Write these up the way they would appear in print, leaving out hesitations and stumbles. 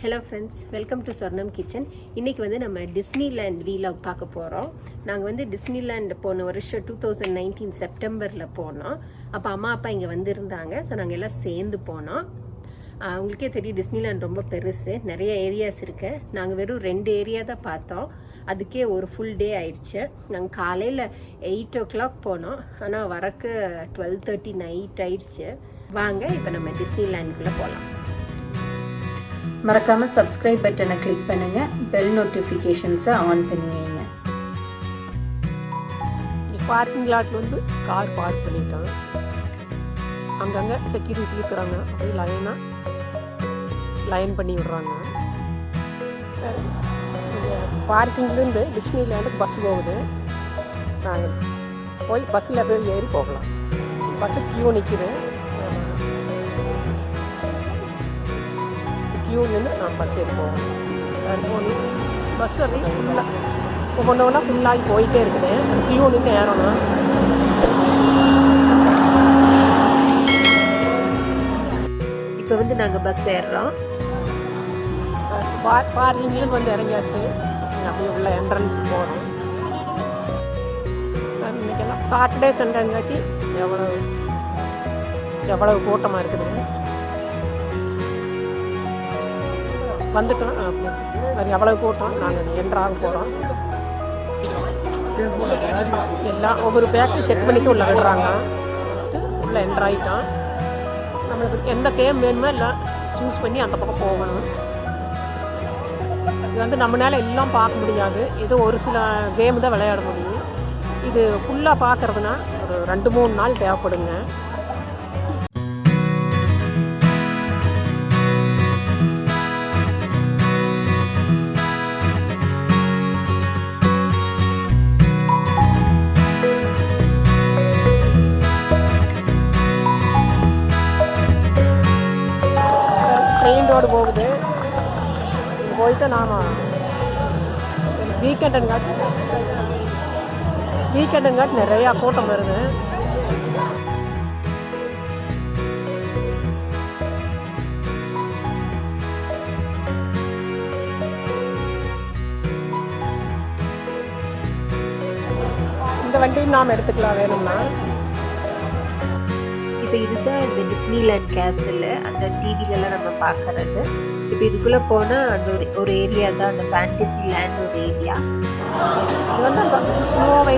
Hello friends, welcome to Sornam kitchen. இன்றைக்கி வந்து நம்ம டிஸ்னிலேண்ட் வீலாக் பார்க்க போகிறோம். நாங்கள் வந்து டிஸ்னிலேண்ட் போன வருஷம் 2019 செப்டம்பரில் போனோம். அப்போ அம்மா அப்பா இங்கே வந்திருந்தாங்க. ஸோ நாங்கள் எல்லாம் சேர்ந்து போனோம். உங்களுக்கே தெரியும், டிஸ்னிலேண்ட் ரொம்ப பெருசு, நிறைய ஏரியாஸ் இருக்குது. நாங்கள் வெறும் 2 ஏரியா தான் பார்த்தோம். அதுக்கே ஒரு ஃபுல் டே ஆயிடுச்சு. நாங்கள் காலையில் 8 o'clock போனோம். ஆனால் வரக்கு 12:30 நைட் ஆயிடுச்சு. வாங்க இப்போ நம்ம டிஸ்னிலேண்டுக்குள்ளே போகலாம். மறக்காம சப்ஸ்கிரைப் பட்டனை கிளிக் பண்ணுங்க, பெல் நோட்டிஃபிகேஷன்ஸை ஆன் பண்ணி வைங்க. பார்க்கிங் லாட் வந்து கார் பார்க் பண்ணிட்டோம். அங்கங்கே செக்யூரிட்டி இருக்கிறாங்க, அப்படியே லைன் பண்ணி விடுறாங்க. பார்க்கிங்லேருந்து டிஸ்னிலேண்டுக்கு பஸ் போகுது. நாங்கள் போய் பஸ்ஸில் போய் ஏறி போகலாம். பஸ்ஸு கியூ நிற்கிது. கியூலேருந்து நான் பஸ் ஏறி போவோம். பஸ் அப்படியே ஃபுல்லாக ஒவ்வொன்றா ஃபுல்லாகி போயிட்டே இருக்குது. கியூ நின்று ஏறணும். இப்போ வந்து நாங்கள் பஸ் ஏறுறோம். பார்க்கிங்லேருந்து வந்து இறங்கியாச்சு. அப்படியே உள்ள என்ட்ரன்ஸ் போகிறோம். இன்றைக்கெல்லாம் சாட்டர்டே சண்டேங்காட்டி எவ்வளவு கூட்டமாக இருக்குது. வந்துட்டோம். எவ்வளவு கூட்டம். நாங்கள் என்ட்ராக போகிறோம். எல்லாம் ஒவ்வொரு பேக்கு செக் பண்ணிட்டு உள்ள விடுறாங்க. உள்ளே என்ட்ராயிட்டோம். நம்மளுக்கு எந்த கேம் வேணுமோ எல்லாம் சூஸ் பண்ணி அந்த பக்கம் போகணும். இது வந்து நம்மளால எல்லாம் பார்க்க முடியாது. இது ஒரு சில கேம் தான் விளையாட முடியும். இது ஃபுல்லாக பார்க்குறதுனா ஒரு 2-3 நாள் தேவைப்படுங்க. ட்ரெயின் ரோடு போகுது. இது போயிட்டு நாம் வீக்கெண்டுங்காட்டி நிறையா கூட்டம் வருது. இந்த வண்டியும் நாம் எடுத்துக்கலாம் வேணும்னா. இப்போ இதுதான் இந்த டிஸ்னிலேண்ட் கேசல், அந்த டிவிலெலாம் நம்ம பார்க்குறது. இப்போ இதுக்குள்ளே போனால் அந்த ஒரு ஏரியா தான் அந்த ஃபேண்டசி லேண்ட் ஒரு ஏரியா. இது வந்து ஸ்னோவை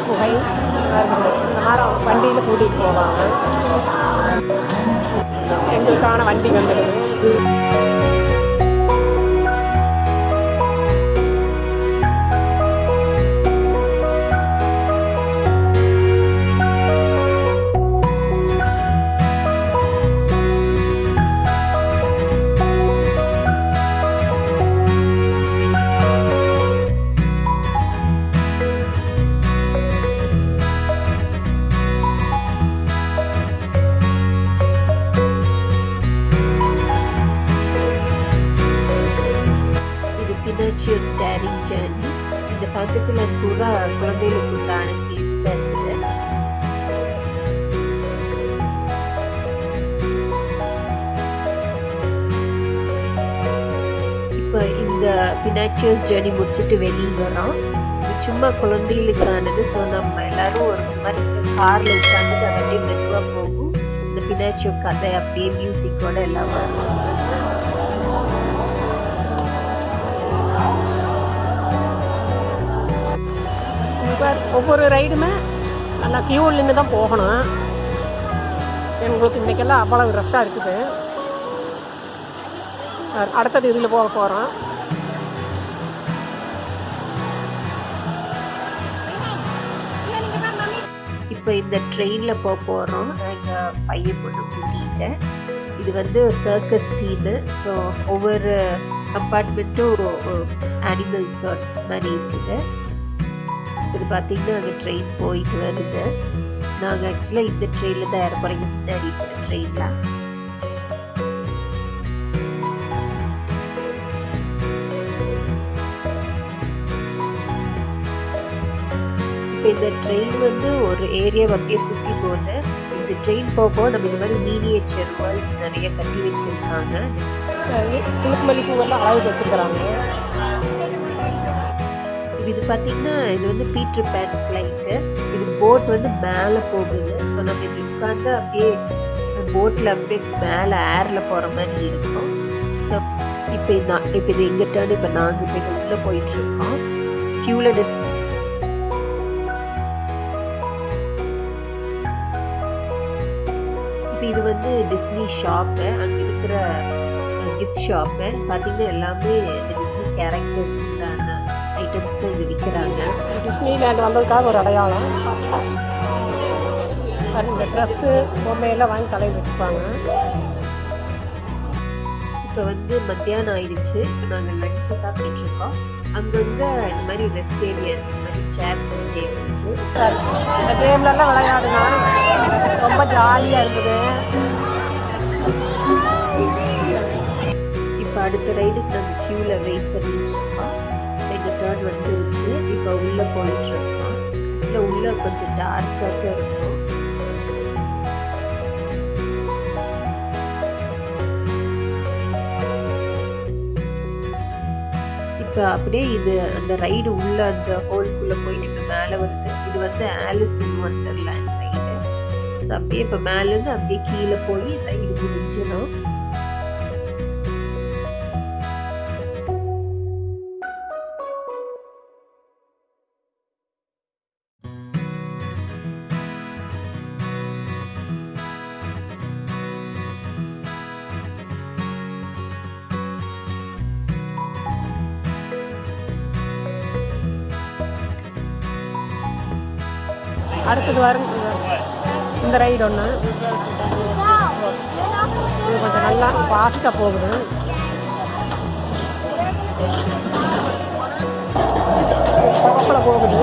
புகை நேரம் வண்டியில் கூட்டிகிட்டு போவாங்க. எங்களுக்கான வண்டி வந்துடுது. Daring journey. இந்த ஃபேண்டசிலேண்ட் பூரா குழந்தைகளுக்கு உண்டான கேம்ஸ் தான் இருக்குது. இப்போ இந்த பினாச்சியஸ் ஜர்னி முடிச்சுட்டு வெளியே வரோம். இது சும்மா குழந்தைகளுக்கானது. ஸோ நம்ம எல்லாரும் ஒரு மாதிரி காரில் உட்காந்து அது அப்படியே மெதுவாக போகும். இந்த பினாச்சியோ கதை அப்படியே மியூசிக்கோட எல்லாம் வரும். ஒவ்வொரு ரைடுமே நல்லா கியூவில் நின்று தான் போகணும். எங்களுக்கு இன்றைக்கெல்லாம் அவ்வளவு ரஷ்ஷாக இருக்குது. அடுத்தது இதில் போக போகிறோம். இப்போ இந்த ட்ரெயினில் போகிறோம். எங்கள் பையன் பொண்ணு கூட்டிகிட்டேன். இது வந்து சர்க்கஸ் தீமு. ஸோ ஒவ்வொரு கம்பார்ட்மெண்ட்டும் அனிமல்ஸ் மாதிரி இருக்குது. இது பார்த்திங்கன்னா அந்த ட்ரெயின் போயிட்டு வருது. நாங்கள் ஆக்சுவலாக இந்த ட்ரெயினில் தான் ஏற போகிறீங்க. முன்னாடி இருக்கிற ட்ரெயினில் இப்போ இந்த ட்ரெயின் வந்து ஒரு ஏரியா அப்படியே சுற்றி போகுது. இந்த ட்ரெயின் போக நம்ம இந்த மாதிரி மீனியேச்சர் வேர்ல்ட்ஸ் நிறைய கட்டி வச்சுருக்காங்க. துளுக்குமல்லி பூவெல்லாம் அழகு வச்சுருக்குறாங்க. இது பார்த்தீங்கன்னா இது வந்து பீட்டர் பேன் ஃப்ளைட்டு. இது போட் வந்து மேலே போகுது. ஸோ நம்ம இது உட்காந்து அப்படியே போட்டில் அப்படியே மேலே ஏரில் போகிற மாதிரி இருக்கும். ஸோ இப்போ இது எங்கள் டேர்ன். இப்போ நாங்கள் இப்போ இது உள்ளே போயிட்டுருக்கோம். க்யூவில் இப்போ இது வந்து டிஸ்னி ஷாப்பு. அங்கே இருக்கிற கிஃப்ட் ஷாப்பு பார்த்தீங்கன்னா எல்லாமே இந்த டிஸ்னி கேரக்டர்ஸ் ஐட்டம்ஸ் தான் இங்கே விற்கிறாங்க. டிஸ்னிலேண்ட் வந்ததுக்காக ஒரு அடையாளம். இந்த ட்ரெஸ்ஸு பொம்மையெல்லாம் வாங்கி தலையில் வச்சுப்பாங்க. இப்போ வந்து மத்தியானம் ஆயிடுச்சு. இப்போ நாங்கள் லஞ்சு சாப்பிட்டுருக்கோம். அங்கங்கே இந்த மாதிரி ரெஸ்ட் ஏரியா இந்த மாதிரி சேர்ஸ் அண்ட் டேபிள்ஸு. இந்த கேம்லலாம் விளையாடுனா ரொம்ப ஜாலியாக இருக்குது. இப்போ அடுத்த ரைடுக்கு நாங்கள் க்யூவில் வெயிட் பண்ணிட்டுருக்கோம். எங்கள் டேர்ன் வந்துருச்சு. இப்போ உள்ளே போயிட்டுருக்கோம். ஆக்சுவலாக உள்ளே கொஞ்சம் டார்க்காக தான் இருக்கும். இப்போ அப்படியே இது அந்த ரைடு உள்ள அந்த ஹோல்குள்ளே போயிட்டு இப்போ மேலே வருது. இது வந்து Alice in Wonderland ride. So அப்படியே இப்போ மேலேருந்து அப்படியே கீழே போய் ரைடு முடிஞ்சிடும். அடுத்தது வரும் இந்த ரைடு ஒன்று. இது கொஞ்சம் நல்லா ஃபாஸ்ட்டாக போகுது. ஷாப்பில் போகுது.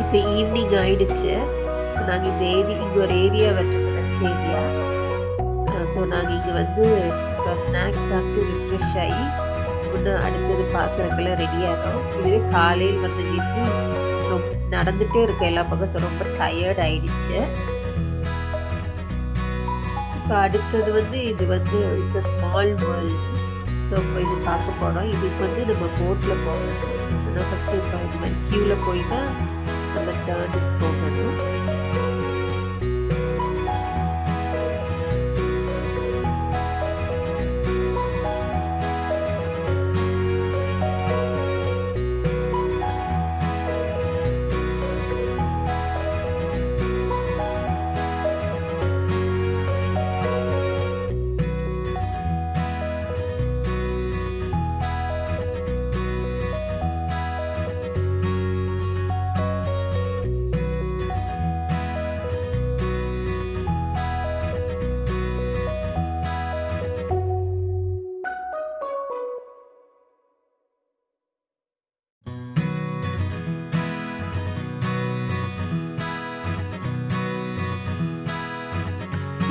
இப்போ ஈவினிங் ஆயிடுச்சு. நாங்கள் இந்த இங்கே ஒரு ஏரியா வச்சுருக்கோம், ரெஸ்ட் ஏரியா. ஸோ நாங்கள் இங்கே வந்து ஸ்நாக்ஸ் சாப்பிட்டு ரிஃப்ரெஷ் ஆகி ஒன்று அடுத்தது பார்க்குறதுக்கெல்லாம் ரெடியாகிறோம். இதுவே காலையில் வந்துக்கிட்டு நடந்துகிட்டே இருக்க எல்லா பக்கம் ரொம்ப டயர்ட் ஆயிடுச்சு. இப்போ அடுத்தது வந்து இது வந்து it's a small world. So இப்போ இது பார்க்க போகிறோம். இதுக்கு வந்து நம்ம போட்டில் போகணும். ஆனால் ஃபஸ்ட்டு இப்போ இது மாதிரி க்யூவில் போய் தான் நம்ம டேர்னுக்கு போகணும்.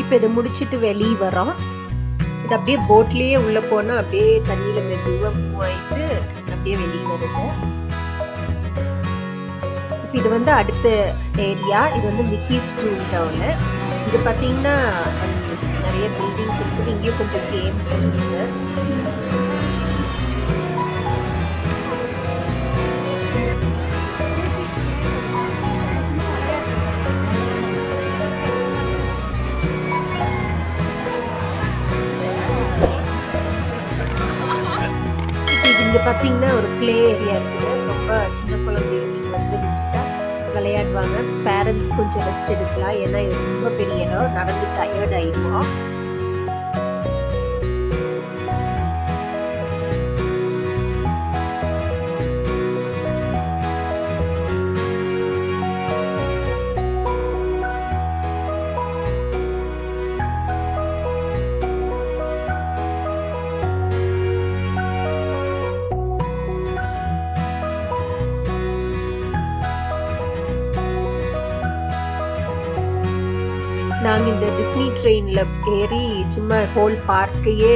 இப்போ இதை முடிச்சுட்டு வெளியே வரோம். இது அப்படியே போட்லேயே உள்ளே போனால் அப்படியே தண்ணியில் மெதுவாக மூவ் ஆகிட்டு அப்படியே வெளியே வருது. இப்போ இது வந்து அடுத்த ஏரியா. இது வந்து மிக்கீஸ் டூன் டவுனு. இது பார்த்தீங்கன்னா நிறைய பில்டிங்ஸ் இருக்குது. இங்கேயும் கொஞ்சம் கேம்ஸ் இருக்குது. இங்கே பார்த்தீங்கன்னா ஒரு ப்ளே ஏரியா இருக்குது. ரொம்ப சின்ன குழந்தைங்களுக்கு வந்து விட்டுட்டா விளையாடுவாங்க. பேரண்ட்ஸ் கொஞ்சம் ரெஸ்ட் எடுக்கலாம். ஏன்னா இது ரொம்ப பெரிய இடம், நடந்து டயர்ட் ஆகிடுவோம். நாங்கள் இந்த டிஸ்னி ட்ரெயினில் ஏறி சும்மா ஹோல் பார்க்கையே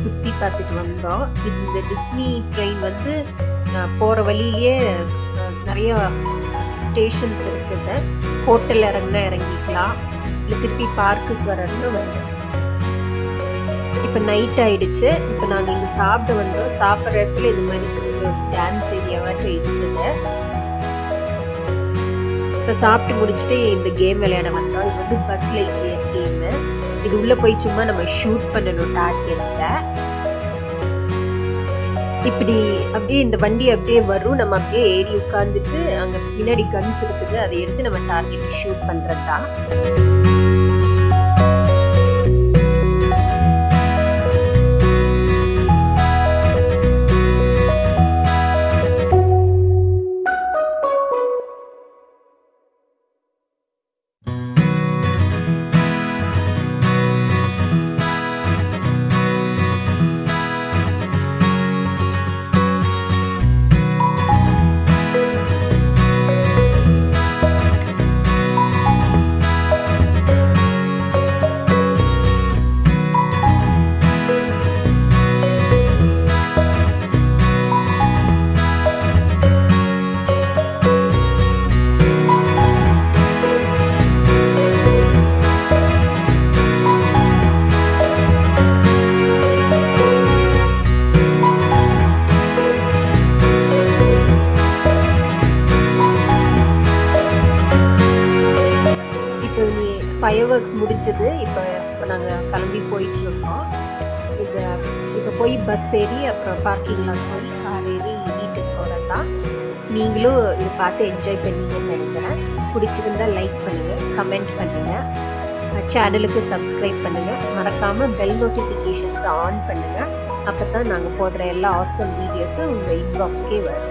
சுற்றி பார்த்துட்டு வந்தோம். இந்த டிஸ்னி ட்ரெயின் வந்து போகிற வழியிலே நிறைய ஸ்டேஷன்ஸ் இருக்குது. ஹோட்டல் இறங்குனா இறங்கிக்கலாம், இல்லை திருப்பி பார்க்குக்கு வரணும்னு வந்து. இப்போ நைட் ஆயிடுச்சு. இப்போ நாங்கள் இங்கே சாப்பிட வந்தோம். சாப்பிட்ற இடத்துல இது மாதிரி ஒரு டான்ஸ் ஏரியாவாட்டும் இருக்குது. இப்போ சாப்பிட்டு முடிச்சுட்டு இந்த கேம் விளையாட வந்தோம். இது வந்து பஸ் லைட் கேமு. இது உள்ளே போய் சும்மா நம்ம ஷூட் பண்ணணும் டார்கெட்ஸை. இப்படி அப்படியே இந்த வண்டி அப்படியே வரும், நம்ம அப்படியே ஏறி உட்காந்துட்டு அங்கே பின்னாடி கன்ஸ் இருக்குது, அதை எடுத்து நம்ம டார்கெட் ஷூட் பண்ணுறது தான். ஃபயர் ஒர்க்ஸ் முடிஞ்சது. இப்போ நாங்கள் கிளம்பி போயிட்டுருக்கோம். இப்போ போய் பஸ் ஏறி அப்புறம் பார்க்கிங்லாம் போய் கார் ஏறி வீட்டுக்கு போகிறது தான். நீங்களும் இதை பார்த்து என்ஜாய் பண்ணீங்கன்னு நினைக்கிறேன். பிடிச்சிருந்தா லைக் பண்ணுங்கள், கமெண்ட் பண்ணுங்கள், சேனலுக்கு சப்ஸ்கிரைப் பண்ணுங்கள். மறக்காமல் பெல் நோட்டிஃபிகேஷன்ஸை ஆன் பண்ணுங்கள். அப்போ தான் நாங்கள் போடுற எல்லா ஆசம் வீடியோஸும் உங்கள் இன்பாக்ஸ்க்கே வரும்.